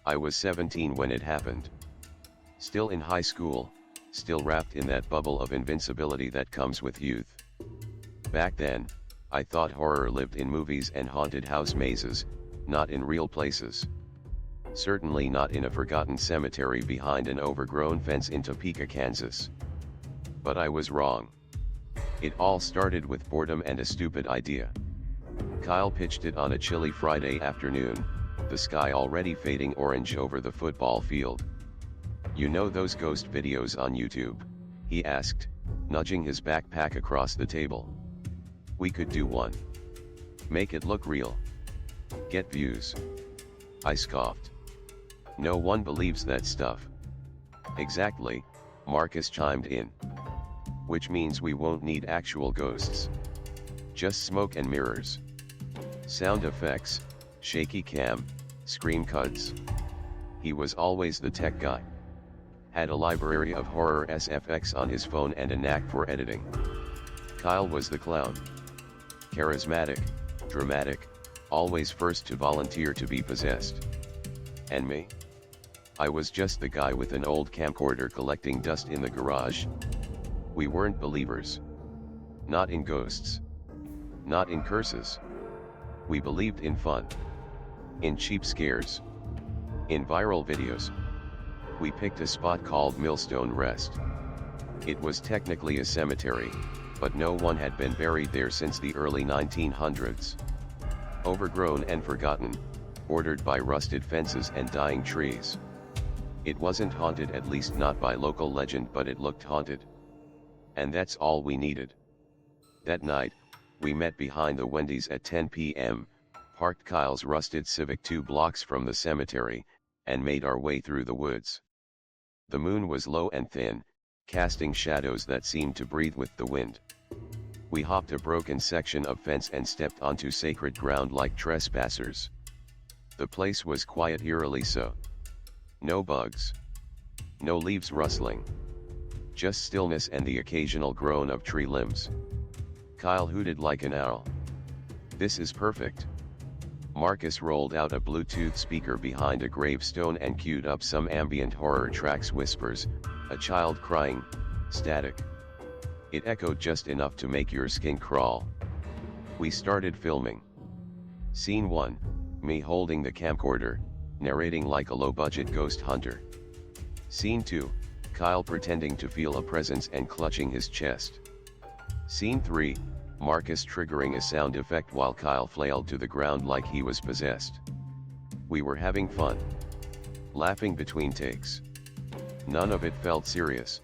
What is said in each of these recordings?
I was 17 when it happened. Still in high school, still wrapped in that bubble of invincibility that comes with youth. Back then, I thought horror lived in movies and haunted house mazes, not in real places. Certainly not in a forgotten cemetery behind an overgrown fence in Topeka, Kansas. But I was wrong. It all started with boredom and a stupid idea. Kyle pitched it on a chilly Friday afternoon, the sky already fading orange over the football field. "You know those ghost videos on YouTube?" he asked, nudging his backpack across the table. "We could do one. Make it look real. Get views." I scoffed. "No one believes that stuff." "Exactly," Marcus chimed in. "Which means we won't need actual ghosts. Just smoke and mirrors. Sound effects, shaky cam, scream cuts." He was always the tech guy. Had a library of horror SFX on his phone and a knack for editing. Kyle was the clown. Charismatic, dramatic, always first to volunteer to be possessed. And me? I was just the guy with an old camcorder collecting dust in the garage. We weren't believers. Not in ghosts. Not in curses. We believed in fun. In cheap scares. In viral videos. We picked a spot called Millstone Rest. It was technically a cemetery, but no one had been buried there since the early 1900s. Overgrown and forgotten, bordered by rusted fences and dying trees. It wasn't haunted, at least not by local legend, but it looked haunted. And that's all we needed. That night, we met behind the Wendy's at 10 p.m., parked Kyle's rusted Civic 2 blocks from the cemetery, and made our way through the woods. The moon was low and thin, casting shadows that seemed to breathe with the wind. We hopped a broken section of fence and stepped onto sacred ground like trespassers. The place was quiet, eerily so. No bugs. No leaves rustling. Just stillness and the occasional groan of tree limbs. Kyle hooted like an owl. "This is perfect." Marcus rolled out a Bluetooth speaker behind a gravestone and queued up some ambient horror tracks. Whispers, a child crying, static. It echoed just enough to make your skin crawl. We started filming. Scene 1, me holding the camcorder, narrating like a low-budget ghost hunter. Scene 2, Kyle pretending to feel a presence and clutching his chest. Scene 3, Marcus triggering a sound effect while Kyle flailed to the ground like he was possessed. We were having fun. Laughing between takes. None of it felt serious.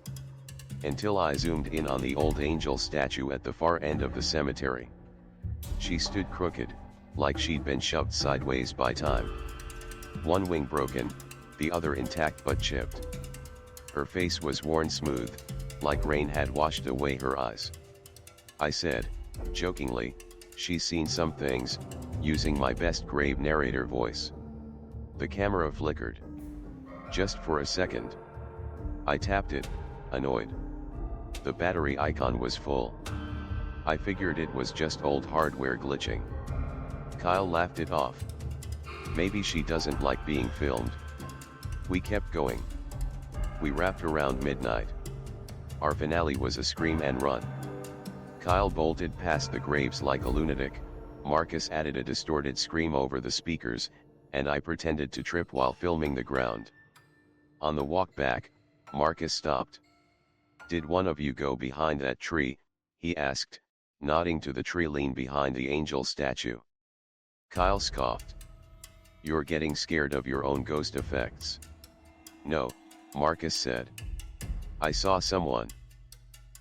Until I zoomed in on the old angel statue at the far end of the cemetery. She stood crooked, like she'd been shoved sideways by time. One wing broken, the other intact but chipped. Her face was worn smooth, like rain had washed away her eyes. I said, jokingly, "She's seen some things," using my best grave narrator voice. The camera flickered. Just for a second. I tapped it, annoyed. The battery icon was full. I figured it was just old hardware glitching. Kyle laughed it off. Maybe she doesn't like being filmed. We kept going. We wrapped around midnight. Our finale was a scream and run. Kyle bolted past the graves like a lunatic, Marcus added a distorted scream over the speakers, and I pretended to trip while filming the ground. On the walk back, Marcus stopped. "Did one of you go behind that tree?" he asked, nodding to the tree lean behind the angel statue. Kyle scoffed. "You're getting scared of your own ghost effects." "No," Marcus said. "I saw someone.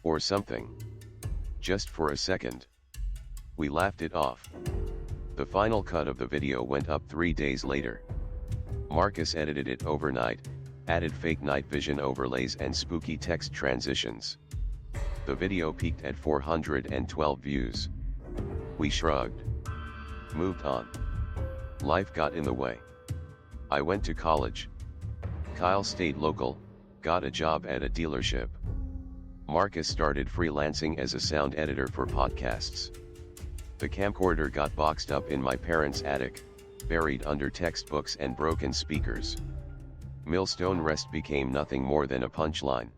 Or something. Just for a second." We laughed it off. The final cut of the video went up 3 days later. Marcus edited it overnight, added fake night vision overlays and spooky text transitions. The video peaked at 412 views. We shrugged. Moved on. Life got in the way. I went to college. Kyle stayed local, got a job at a dealership. Marcus started freelancing as a sound editor for podcasts. The camcorder got boxed up in my parents' attic. buried under textbooks and broken speakers. Millstone Rest became nothing more than a punchline.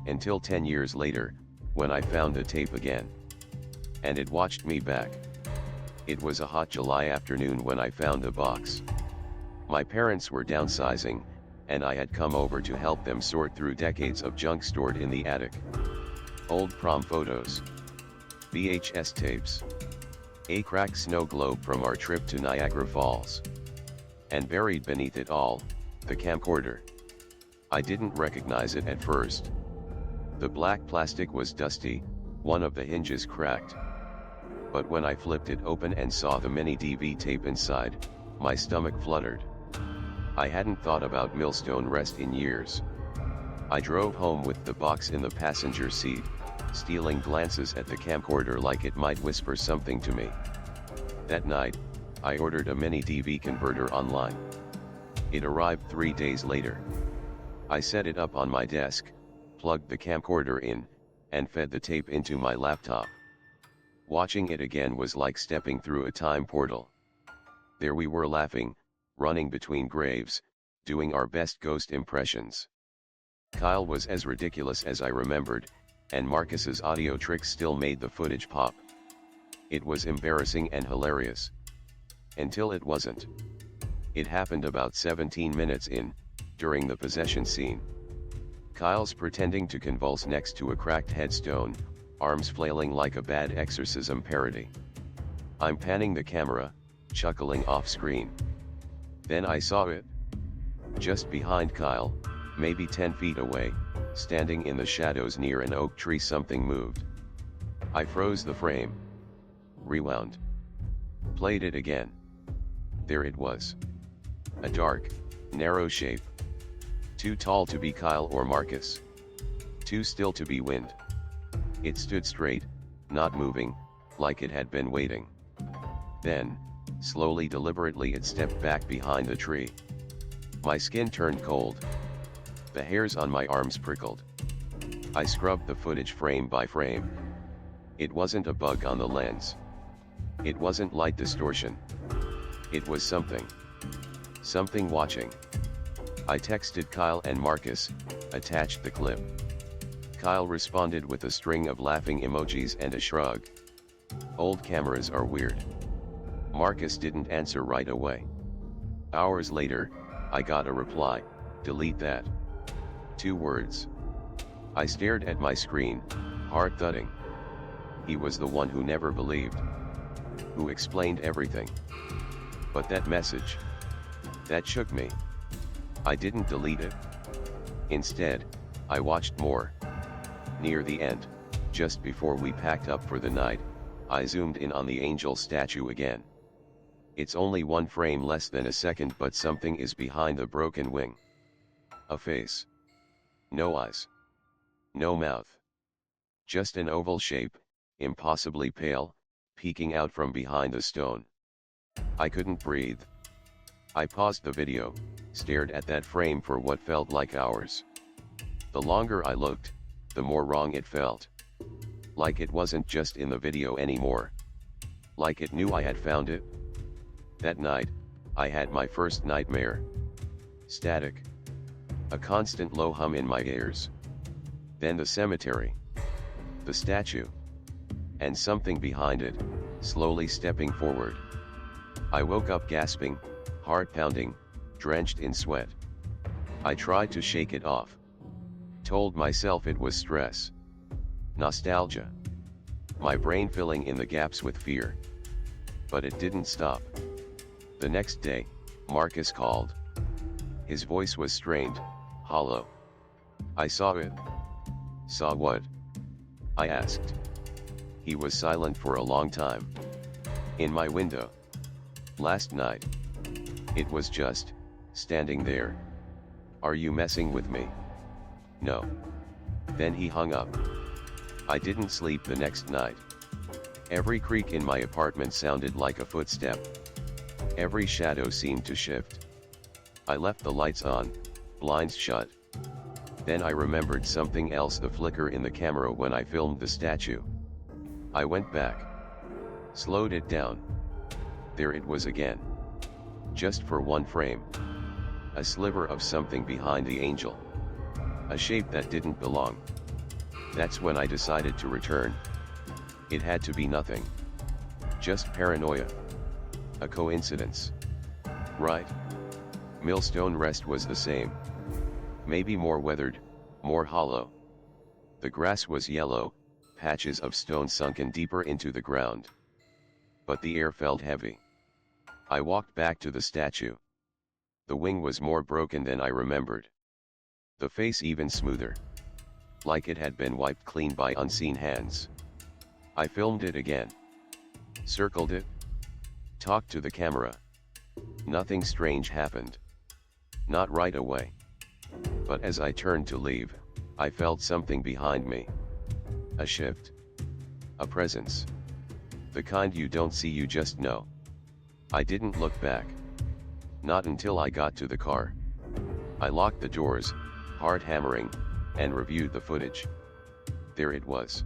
Until 10 years later, when I found the tape again. And it watched me back. It was a hot July afternoon when I found the box. My parents were downsizing, and I had come over to help them sort through decades of junk stored in the attic. Old prom photos. VHS tapes. A cracked snow globe from our trip to Niagara Falls. And buried beneath it all, the camcorder. I didn't recognize it at first. The black plastic was dusty, one of the hinges cracked. But when I flipped it open and saw the mini DV tape inside, my stomach fluttered. I hadn't thought about Millstone Rest in years. I drove home with the box in the passenger seat, stealing glances at the camcorder like it might whisper something to me. That night, I ordered a mini DV converter online. It arrived 3 days later. I set it up on my desk, plugged the camcorder in, and fed the tape into my laptop. Watching it again was like stepping through a time portal. There we were laughing, running between graves, doing our best ghost impressions. Kyle was as ridiculous as I remembered, and Marcus's audio tricks still made the footage pop. It was embarrassing and hilarious. Until it wasn't. It happened about 17 minutes in, during the possession scene. Kyle's pretending to convulse next to a cracked headstone, arms flailing like a bad exorcism parody. I'm panning the camera, chuckling off screen. Then I saw it. Just behind Kyle, maybe 10 feet away, standing in the shadows near an oak tree, something moved. I froze the frame. Rewound. Played it again. There it was. A dark, narrow shape. Too tall to be Kyle or Marcus. Too still to be wind. It stood straight, not moving, like it had been waiting. Then, slowly, deliberately, it stepped back behind the tree. My skin turned cold. The hairs on my arms prickled. I scrubbed the footage frame by frame. It wasn't a bug on the lens. It wasn't light distortion. It was something. Something watching. I texted Kyle and Marcus, attached the clip. Kyle responded with a string of laughing emojis and a shrug. Old cameras are weird. Marcus didn't answer right away. Hours later, I got a reply, delete that. 2 words. I stared at my screen, heart thudding. He was the one who never believed. Who explained everything. But that message. That shook me. I didn't delete it. Instead, I watched more. Near the end, just before we packed up for the night, I zoomed in on the angel statue again. It's only 1 frame less than a second, but something is behind the broken wing. A face. No eyes. No mouth. Just an oval shape, impossibly pale, peeking out from behind the stone. I couldn't breathe. I paused the video, stared at that frame for what felt like hours. The longer I looked, the more wrong it felt. Like it wasn't just in the video anymore. Like it knew I had found it. That night, I had my first nightmare. Static. A constant low hum in my ears. Then the cemetery. The statue. And something behind it, slowly stepping forward. I woke up gasping, heart pounding, drenched in sweat. I tried to shake it off. Told myself it was stress. Nostalgia. My brain filling in the gaps with fear. But it didn't stop. The next day, Marcus called. His voice was strained, hollow. I saw it. Saw what? I asked. He was silent for a long time. In my window. Last night. It was just, standing there. Are you messing with me? No. Then he hung up. I didn't sleep the next night. Every creak in my apartment sounded like a footstep. Every shadow seemed to shift. I left the lights on, blinds shut. Then I remembered something else, the flicker in the camera when I filmed the statue. I went back. Slowed it down. There it was again. just for one frame. A sliver of something behind the angel. A shape that didn't belong. That's when I decided to return. It had to be nothing. Just paranoia. A coincidence. Right? Millstone Rest was the same. Maybe more weathered, more hollow. The grass was yellow, patches of stone sunken deeper into the ground. But the air felt heavy. I walked back to the statue. The wing was more broken than I remembered. The face even smoother. Like it had been wiped clean by unseen hands. I filmed it again. Circled it. Talked to the camera. Nothing strange happened. Not right away. But as I turned to leave, I felt something behind me. A shift. A presence. The kind you don't see, you just know. I didn't look back. Not until I got to the car. I locked the doors, hard hammering, and reviewed the footage. There it was.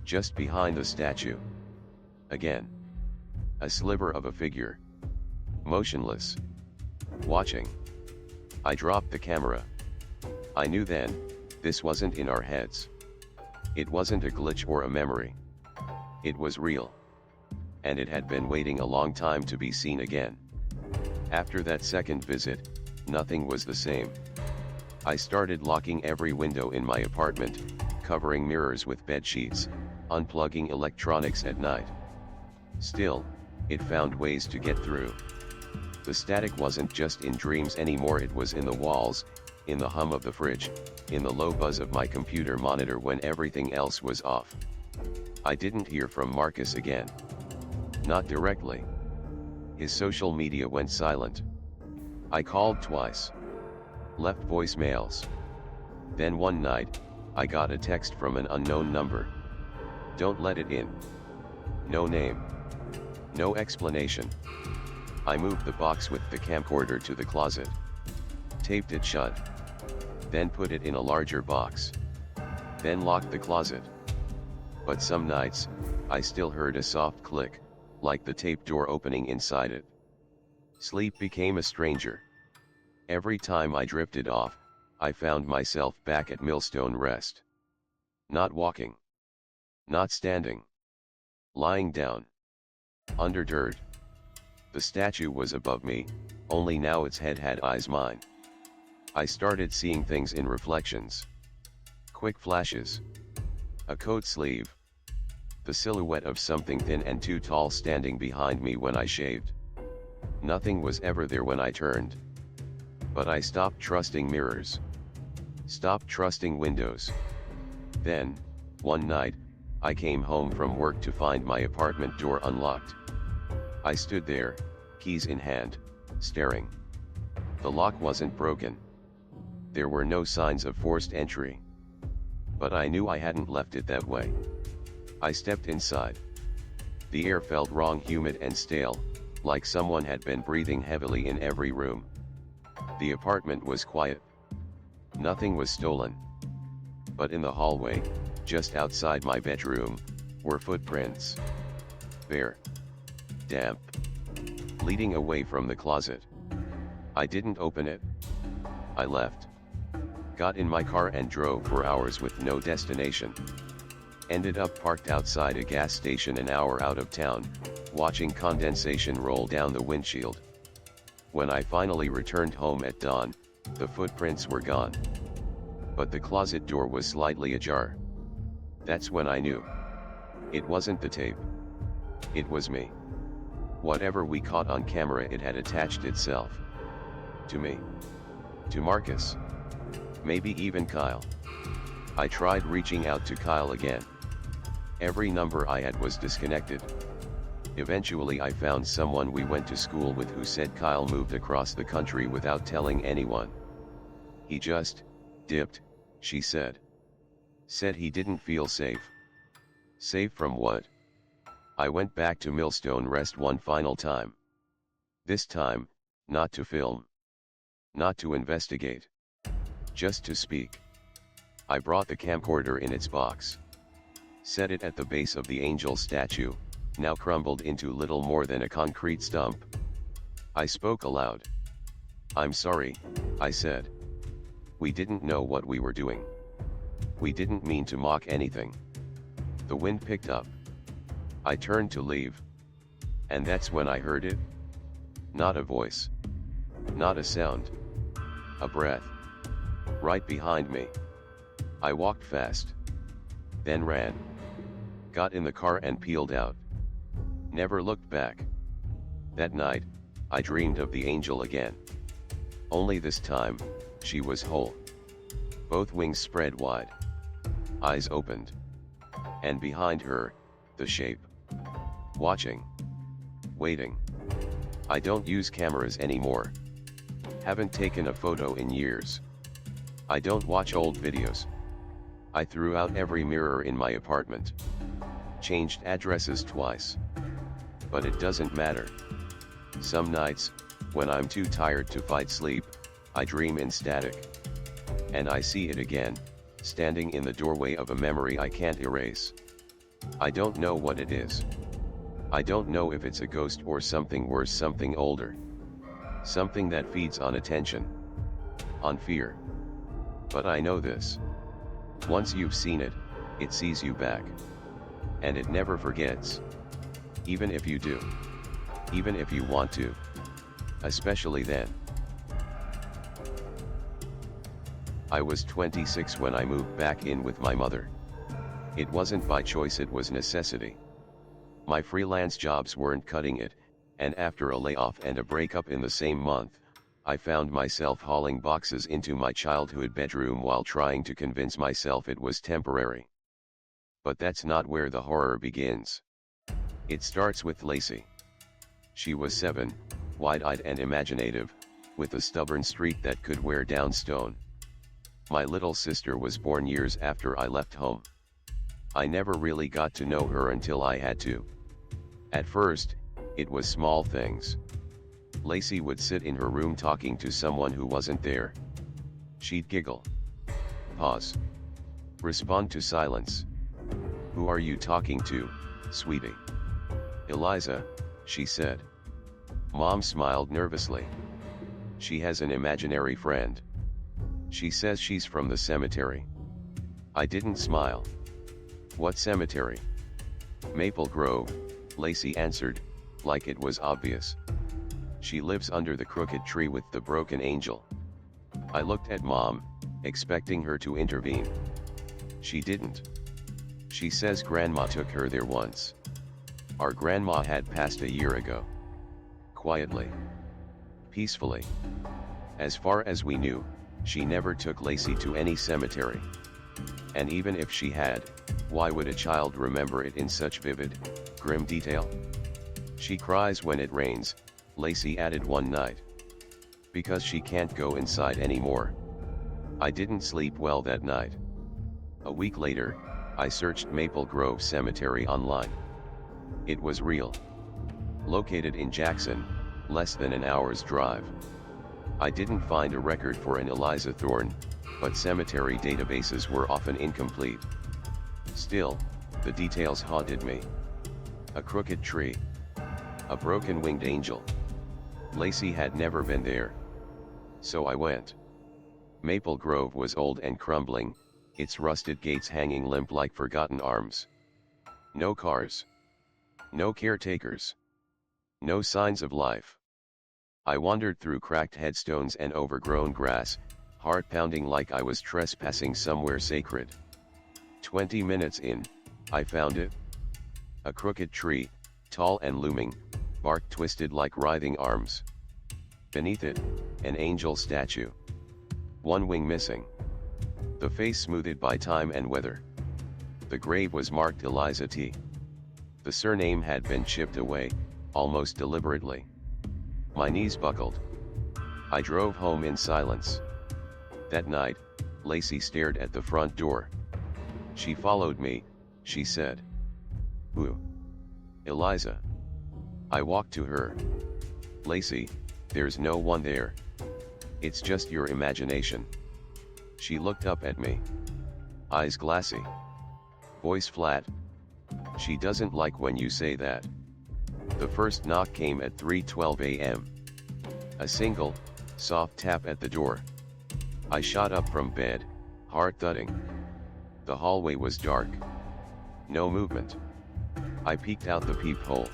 Just behind the statue. Again. A sliver of a figure. Motionless. Watching. I dropped the camera. I knew then, this wasn't in our heads. It wasn't a glitch or a memory. It was real. And it had been waiting a long time to be seen again. After that second visit, nothing was the same. I started locking every window in my apartment, covering mirrors with bed sheets, unplugging electronics at night. Still, it found ways to get through. The static wasn't just in dreams anymore, it was in the walls, in the hum of the fridge, in the low buzz of my computer monitor when everything else was off. I didn't hear from Marcus again. Not directly. His social media went silent. I called twice. Left voicemails. Then one night, I got a text from an unknown number. Don't let it in. No name. No explanation. I moved the box with the camcorder to the closet. Taped it shut. Then put it in a larger box. Then locked the closet. But some nights, I still heard a soft click, like the tape door opening inside it. Sleep became a stranger. Every time I drifted off, I found myself back at Millstone Rest. Not walking. Not standing. Lying down. Under dirt. The statue was above me, only now its head had eyes mine. I started seeing things in reflections. Quick flashes. A coat sleeve. The silhouette of something thin and too tall standing behind me when I shaved. Nothing was ever there when I turned. But I stopped trusting mirrors. Stopped trusting windows. Then, one night, I came home from work to find my apartment door unlocked. I stood there, keys in hand, staring. The lock wasn't broken. There were no signs of forced entry. But I knew I hadn't left it that way. I stepped inside. The air felt wrong, humid and stale, like someone had been breathing heavily in every room. The apartment was quiet. Nothing was stolen. But in the hallway, just outside my bedroom, were footprints. Bare. Damp. Leading away from the closet. I didn't open it. I left. Got in my car and drove for hours with no destination. Ended up parked outside a gas station an hour out of town, watching condensation roll down the windshield. When I finally returned home at dawn, the footprints were gone. But the closet door was slightly ajar. That's when I knew. It wasn't the tape. It was me. Whatever we caught on camera, it had attached itself. To me. To Marcus. Maybe even Kyle. I tried reaching out to Kyle again. Every number I had was disconnected. Eventually I found someone we went to school with who said Kyle moved across the country without telling anyone. He just dipped, she said. Said he didn't feel safe. Safe from what? I went back to Millstone Rest one final time. This time, not to film. Not to investigate. Just to speak. I brought the camcorder in its box. Set it at the base of the angel statue, now crumbled into little more than a concrete stump. I spoke aloud. "I'm sorry," I said. "We didn't know what we were doing. We didn't mean to mock anything." The wind picked up. I turned to leave. And that's when I heard it. Not a voice. Not a sound. A breath. Right behind me. I walked fast. Then ran. Got in the car and peeled out. Never looked back. That night, I dreamed of the angel again. Only this time, she was whole. Both wings spread wide. Eyes opened. And behind her, the shape. Watching. Waiting. I don't use cameras anymore. Haven't taken a photo in years. I don't watch old videos. I threw out every mirror in my apartment. Changed addresses twice. But it doesn't matter. Some nights, when I'm too tired to fight sleep, I dream in static. And I see it again, standing in the doorway of a memory I can't erase. I don't know what it is. I don't know if it's a ghost or something worse, something older. Something that feeds on attention. On fear. But I know this. Once you've seen it, it sees you back. And it never forgets. Even if you do. Even if you want to. Especially then. I was 26 when I moved back in with my mother. It wasn't by choice, it was necessity. My freelance jobs weren't cutting it, and after a layoff and a breakup in the same month, I found myself hauling boxes into my childhood bedroom while trying to convince myself it was temporary. But that's not where the horror begins. It starts with Lacey. She was 7, wide-eyed and imaginative, with a stubborn streak that could wear down stone. My little sister was born years after I left home. I never really got to know her until I had to. At first, it was small things. Lacey would sit in her room talking to someone who wasn't there. She'd giggle. Pause. Respond to silence. "Who are you talking to, sweetie?" "Eliza," she said. Mom smiled nervously. "She has an imaginary friend. She says she's from the cemetery." I didn't smile. "What cemetery?" "Maple Grove," Lacey answered, like it was obvious. "She lives under the crooked tree with the broken angel." I looked at Mom, expecting her to intervene. She didn't. She says Grandma took her there once. Our grandma had passed a year ago. Quietly. Peacefully. As far as we knew, she never took Lacey to any cemetery. And even if she had, why would a child remember it in such vivid, grim detail? "She cries when it rains," Lacey added one night. "Because she can't go inside anymore." I didn't sleep well that night. A week later, I searched Maple Grove Cemetery online. It was real. Located in Jackson, less than an hour's drive. I didn't find a record for an Eliza Thorne, but cemetery databases were often incomplete. Still, the details haunted me. A crooked tree. A broken-winged angel. Lacey had never been there. So I went. Maple Grove was old and crumbling, its rusted gates hanging limp like forgotten arms. No cars. No caretakers. No signs of life. I wandered through cracked headstones and overgrown grass, heart pounding like I was trespassing somewhere sacred. 20 minutes in, I found it. A crooked tree, tall and looming, bark twisted like writhing arms. Beneath it, an angel statue. One wing missing. The face smoothed by time and weather. The grave was marked Eliza T. The surname had been chipped away, almost deliberately. My knees buckled. I drove home in silence. That night, Lacey stared at the front door. "She followed me," she said. "Who?" "Eliza." I walked to her. "Lacey, there's no one there. It's just your imagination." She looked up at me. Eyes glassy. Voice flat. "She doesn't like when you say that." The first knock came at 3:12 a.m. A single, soft tap at the door. I shot up from bed, heart thudding. The hallway was dark. No movement. I peeked out the peephole.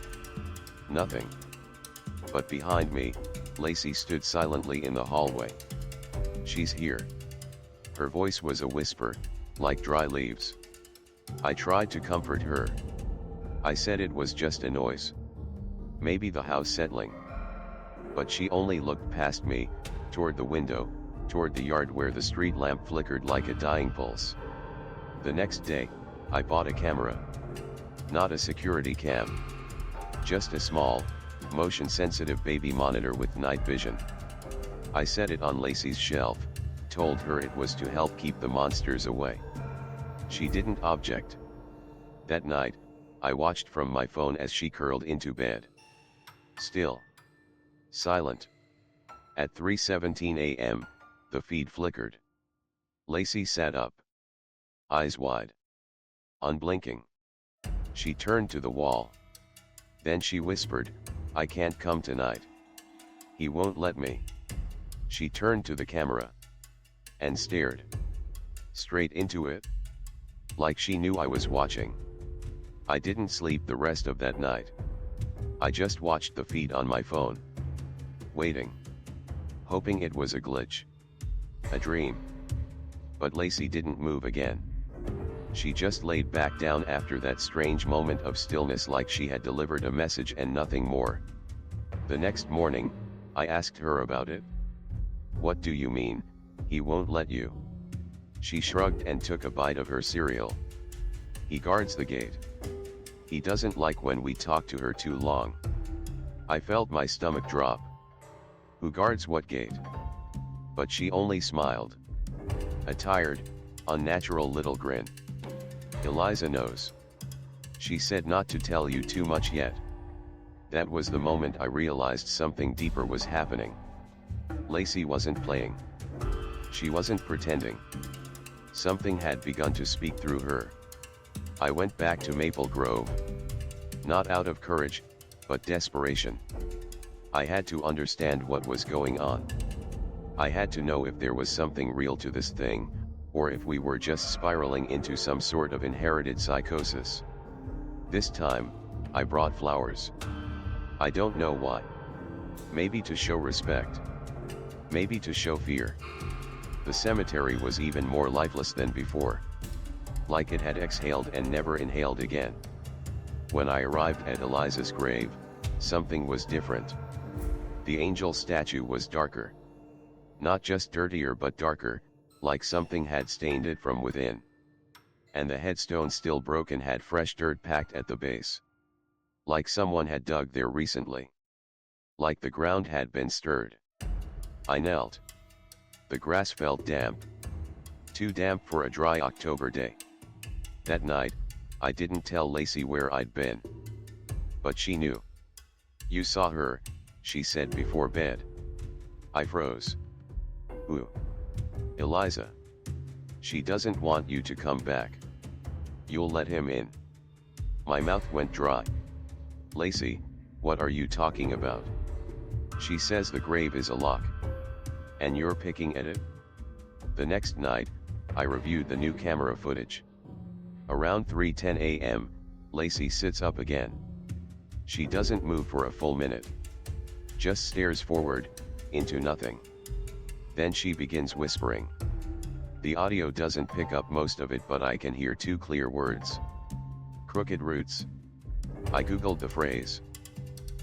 Nothing. But behind me, Lacey stood silently in the hallway. "She's here." Her voice was a whisper, like dry leaves. I tried to comfort her. I said it was just a noise. Maybe the house settling. But she only looked past me, toward the window, toward the yard where the street lamp flickered like a dying pulse. The next day, I bought a camera. Not a security cam. Just a small, motion-sensitive baby monitor with night vision. I set it on Lacey's shelf, told her it was to help keep the monsters away. She didn't object. That night, I watched from my phone as she curled into bed. Still. Silent. At 3:17 a.m., the feed flickered. Lacey sat up. Eyes wide. Unblinking. She turned to the wall. Then she whispered, "I can't come tonight. He won't let me." She turned to the camera. And stared. Straight into it. Like she knew I was watching. I didn't sleep the rest of that night. I just watched the feed on my phone. Waiting. Hoping it was a glitch. A dream. But Lacey didn't move again. She just laid back down after that strange moment of stillness, like she had delivered a message and nothing more. The next morning, I asked her about it. "What do you mean, he won't let you?" She shrugged and took a bite of her cereal. "He guards the gate. He doesn't like when we talk to her too long." I felt my stomach drop. Who guards what gate? But she only smiled. A tired, unnatural little grin. "Eliza knows. She said not to tell you too much yet." That was the moment I realized something deeper was happening. Lacey wasn't playing. She wasn't pretending. Something had begun to speak through her. I went back to Maple Grove. Not out of courage, but desperation. I had to understand what was going on. I had to know if there was something real to this thing, or if we were just spiraling into some sort of inherited psychosis. This time, I brought flowers. I don't know why. Maybe to show respect. Maybe to show fear. The cemetery was even more lifeless than before. Like it had exhaled and never inhaled again. When I arrived at Eliza's grave, something was different. The angel statue was darker. Not just dirtier but darker, like something had stained it from within. And the headstone, still broken, had fresh dirt packed at the base. Like someone had dug there recently. Like the ground had been stirred. I knelt. The grass felt damp. Too damp for a dry October day. That night, I didn't tell Lacey where I'd been. But she knew. "You saw her," she said before bed. I froze. "Ooh. Eliza. She doesn't want you to come back. You'll let him in." My mouth went dry. "Lacey, what are you talking about?" "She says the grave is a lock. And you're picking at it?" The next night, I reviewed the new camera footage. Around 3:10 a.m., Lacey sits up again. She doesn't move for a full minute. Just stares forward, into nothing. Then she begins whispering. The audio doesn't pick up most of it, but I can hear two clear words. Crooked roots. I googled the phrase.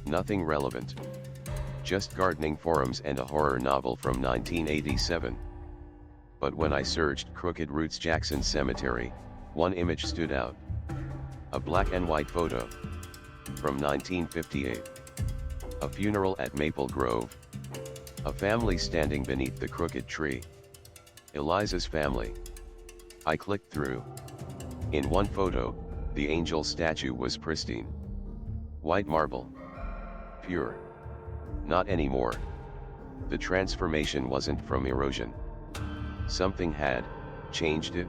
Nothing relevant. Just gardening forums and a horror novel from 1987. But when I searched Crooked Roots Jackson Cemetery, one image stood out. A black and white photo. From 1958. A funeral at Maple Grove. A family standing beneath the crooked tree. Eliza's family. I clicked through. In one photo, the angel statue was pristine. White marble. Pure. Not anymore. The transformation wasn't from erosion. Something had changed it.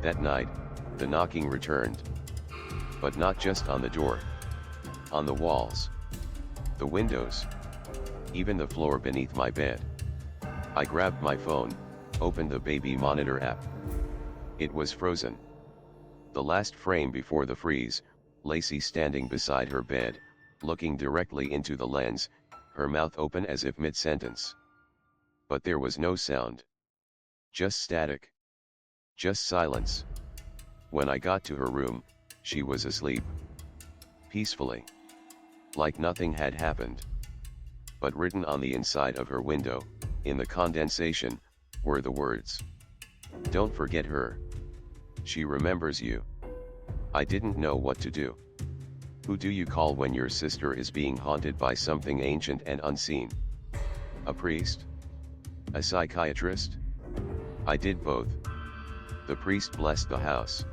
That night, the knocking returned. But not just on the door. On the walls. The windows. even the floor beneath my bed. I grabbed my phone, opened the baby monitor app. It was frozen. The last frame before the freeze, Lacey standing beside her bed, looking directly into the lens, her mouth open as if mid-sentence. But there was no sound. Just static. Just silence. When I got to her room, she was asleep. Peacefully. Like nothing had happened. But written on the inside of her window, in the condensation, were the words. Don't forget her. She remembers you. I didn't know what to do. Who do you call when your sister is being haunted by something ancient and unseen? A priest? A psychiatrist? I did both. The priest blessed the house.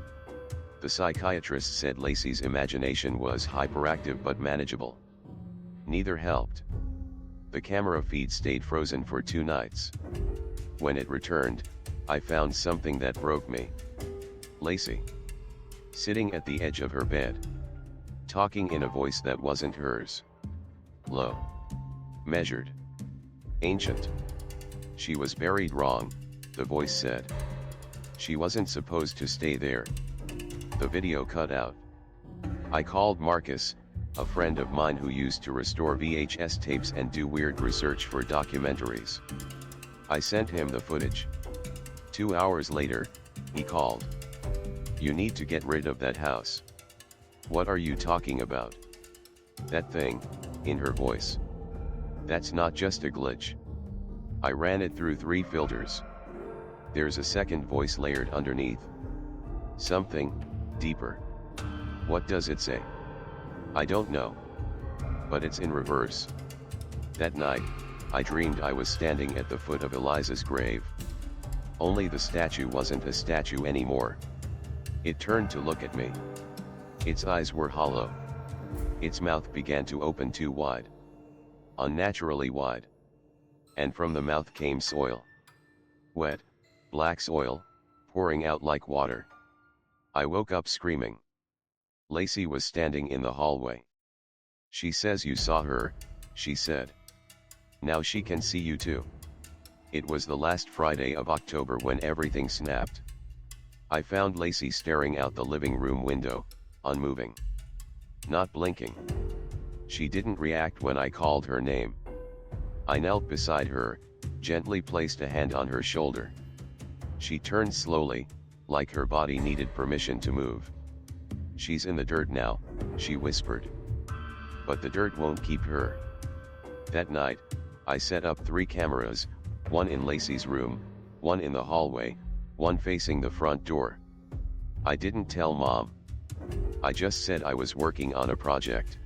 The psychiatrist said Lacey's imagination was hyperactive but manageable. Neither helped. The camera feed stayed frozen for 2 nights. When it returned, I found something that broke me. Lacey. Sitting at the edge of her bed. Talking in a voice that wasn't hers. Low. Measured. Ancient. She was buried wrong, the voice said. She wasn't supposed to stay there. The video cut out. I called Marcus, a friend of mine who used to restore VHS tapes and do weird research for documentaries. I sent him the footage. 2 hours later, he called. You need to get rid of that house. What are you talking about? That thing, in her voice. That's not just a glitch. I ran it through 3 filters. There's a second voice layered underneath. Something, deeper. What does it say? I don't know. But it's in reverse. That night, I dreamed I was standing at the foot of Eliza's grave. Only the statue wasn't a statue anymore. It turned to look at me. Its eyes were hollow. Its mouth began to open too wide. Unnaturally wide. And from the mouth came soil. Wet, black soil, pouring out like water. I woke up screaming. Lacey was standing in the hallway. She says you saw her, she said. Now she can see you too. It was the last Friday of October when everything snapped. I found Lacey staring out the living room window, unmoving. Not blinking. She didn't react when I called her name. I knelt beside her, gently placed a hand on her shoulder. She turned slowly, like her body needed permission to move. She's in the dirt now, she whispered. But the dirt won't keep her. That night, I set up 3 cameras, one in Lacey's room, one in the hallway, one facing the front door. I didn't tell Mom. I just said I was working on a project.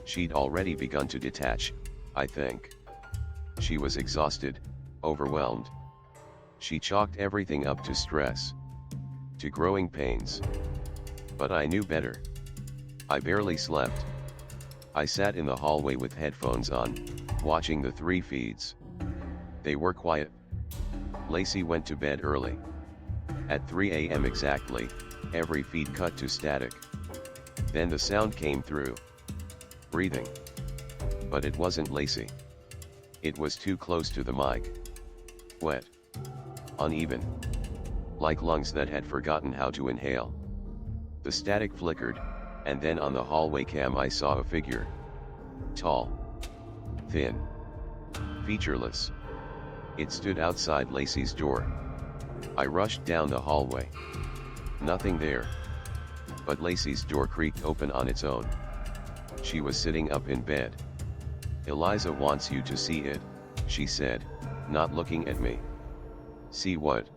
She'd already begun to detach, I think. She was exhausted, overwhelmed. She chalked everything up to stress. To growing pains. But I knew better. I barely slept. I sat in the hallway with headphones on, watching the 3 feeds. They were quiet. Lacey went to bed early. At 3 a.m. exactly, every feed cut to static. Then the sound came through. Breathing. But it wasn't Lacey. It was too close to the mic. Wet. Uneven. Like lungs that had forgotten how to inhale. The static flickered, and then on the hallway cam I saw a figure. Tall. Thin. Featureless. It stood outside Lacey's door. I rushed down the hallway. Nothing there. But Lacey's door creaked open on its own. She was sitting up in bed. Eliza wants you to see it, she said, not looking at me. See what?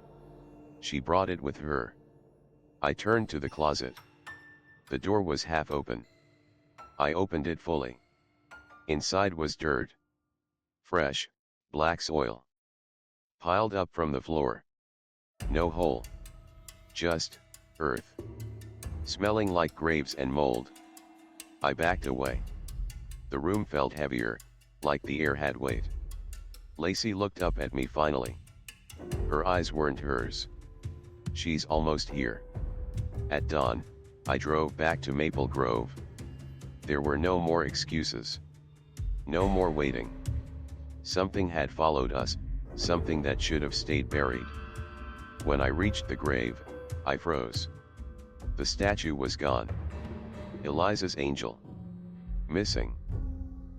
She brought it with her. I turned to the closet. The door was half open. I opened it fully. Inside was dirt. Fresh, black soil. Piled up from the floor. No hole. Just, earth. Smelling like graves and mold. I backed away. The room felt heavier, like the air had weight. Lacey looked up at me finally. Her eyes weren't hers. She's almost here. At dawn, I drove back to Maple Grove. There were no more excuses. No more waiting. Something had followed us, something that should have stayed buried. When I reached the grave, I froze. The statue was gone. Eliza's angel. Missing.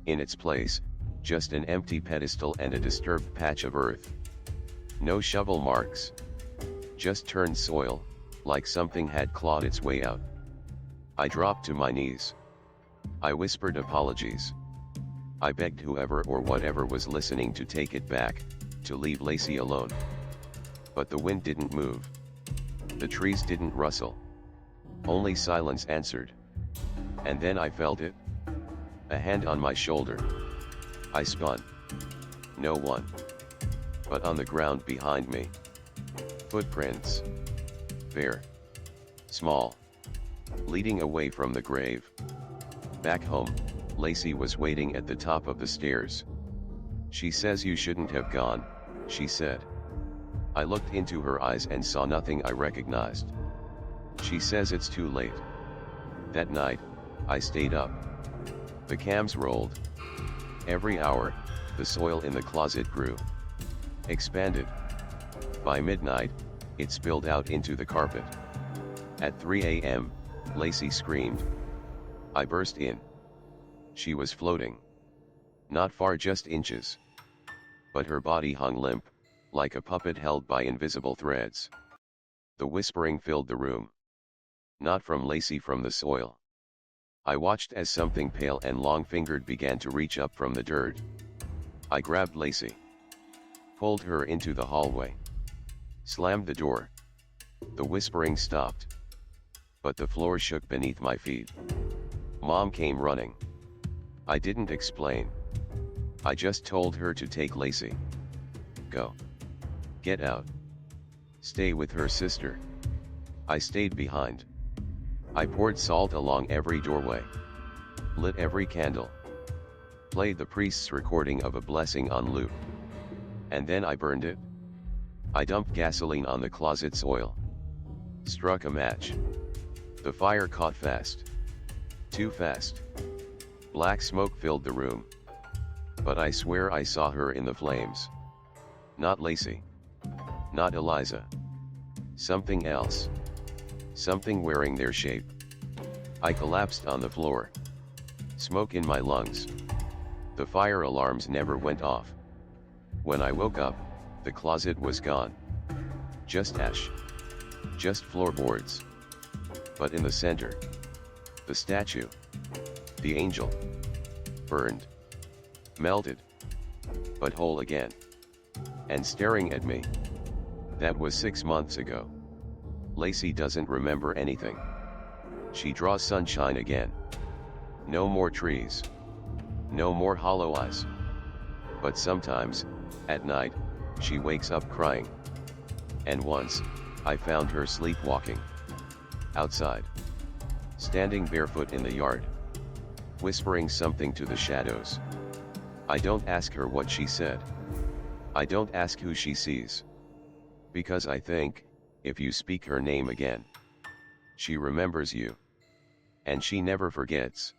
In its place, just an empty pedestal and a disturbed patch of earth. No shovel marks. Just turned soil, like something had clawed its way out. I dropped to my knees. I whispered apologies. I begged whoever or whatever was listening to take it back, to leave Lacey alone. But the wind didn't move. The trees didn't rustle. Only silence answered. And then I felt it. A hand on my shoulder. I spun. No one. But on the ground behind me. Footprints. Bare. Small. Leading away from the grave. Back home, Lacey was waiting at the top of the stairs. She says you shouldn't have gone, she said. I looked into her eyes and saw nothing I recognized. She says it's too late. That night, I stayed up. The cams rolled. Every hour, the soil in the closet grew. Expanded. By midnight, it spilled out into the carpet. At 3 a.m., Lacey screamed. I burst in. She was floating. Not far, just inches. But her body hung limp, like a puppet held by invisible threads. The whispering filled the room. Not from Lacey, from the soil. I watched as something pale and long-fingered began to reach up from the dirt. I grabbed Lacey. Pulled her into the hallway. Slammed the door. The whispering stopped. But the floor shook beneath my feet. Mom came running. I didn't explain. I just told her to take Lacey. Go. Get out. Stay with her sister. I stayed behind. I poured salt along every doorway. Lit every candle. Played the priest's recording of a blessing on loop. And then I burned it. I dumped gasoline on the closet soil. Struck a match. The fire caught fast. Too fast. Black smoke filled the room. But I swear I saw her in the flames. Not Lacey. Not Eliza. Something else. Something wearing their shape. I collapsed on the floor. Smoke in my lungs. The fire alarms never went off. When I woke up, the closet was gone. Just ash. Just floorboards. But in the center, the statue, the angel, burned, melted, but whole again, and staring at me. That was 6 months ago. Lacey doesn't remember anything. She draws sunshine again. No more trees. No more hollow eyes. But sometimes, at night, she wakes up crying. And once, I found her sleepwalking. Outside. Standing barefoot in the yard. Whispering something to the shadows. I don't ask her what she said. I don't ask who she sees. Because I think, if you speak her name again, she remembers you. And she never forgets.